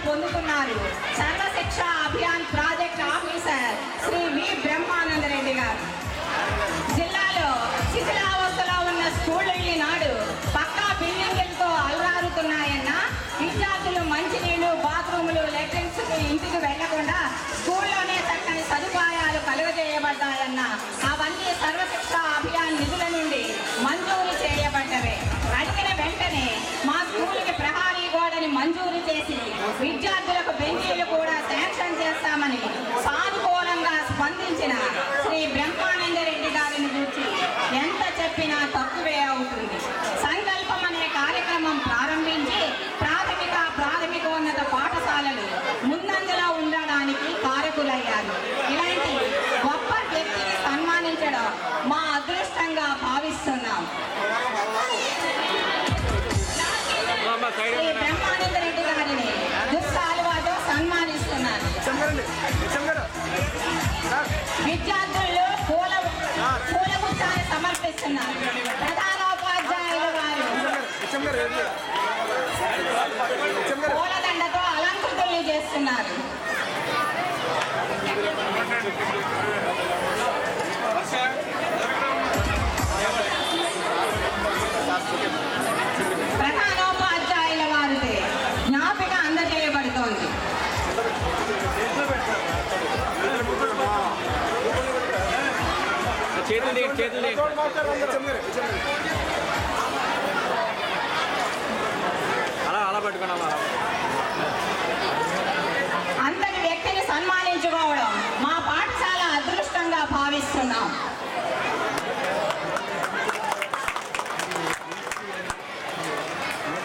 పొందుతున్నారు Sarva Shiksha Abhiyan project officer Shri వి బ్రహ్మానందరెడ్డి గారు. జిల్లాలో శిథిలావస్థలో ఉన్న స్కూళ్ళు ఈనాడు పక్కా బిల్డింగులతో అలరారుతున్నాయన్న, విద్యార్థులు మంచినీళ్లు, బాత్రూములు, లెట్రిన్స్ ఇంటికి వెళ్లకుండా స్కూల్లోనే చక్కని సదుపాయాలు కలుగజేయబడ్డాయన్న, అవన్నీ సర్వశిక్ష అభియాన్ నిధుల నుండి మంజూరు చేయబడ్డవే. అడిగిన వెంటనే మా స్కూల్కి ప్రహారీ గోడని మంజూరు చేసి విద్యార్థులకు బెంచీలు కూడా శాంక్షన్ చేస్తామని సానుకూలంగా స్పందించిన శ్రీ బ్రహ్మానందరెడ్డి గారిని గురించి ఎంత చెప్పినా తక్కువే అవుతుంది. సంకల్పం అనే కార్యక్రమం ప్రారంభించి ప్రాథమికోన్నత పాఠశాలలు ముందంజలో ఉండడానికి కారకులయ్యారు. ఇలాంటి గొప్ప వ్యక్తిని సన్మానించడం మా అదృష్టంగా భావిస్తున్నాం. శ్రీ బ్రహ్మానందరెడ్డి గారిని దుస్సాలువాతో సన్మానిస్తున్నారు. విద్యార్థులు పూలగుచ్చాన్ని సమర్పిస్తున్నారు. ప్రధానోపాధ్యాయులు వారు పూలదండతో అలంకృతుల్ని చేస్తున్నారు. ప్రధానోపాధ్యాయుల వారితో జ్ఞాపిక అందజేయబడుతోంది. అంతటి వ్యక్తిని సన్మానించుకోవడం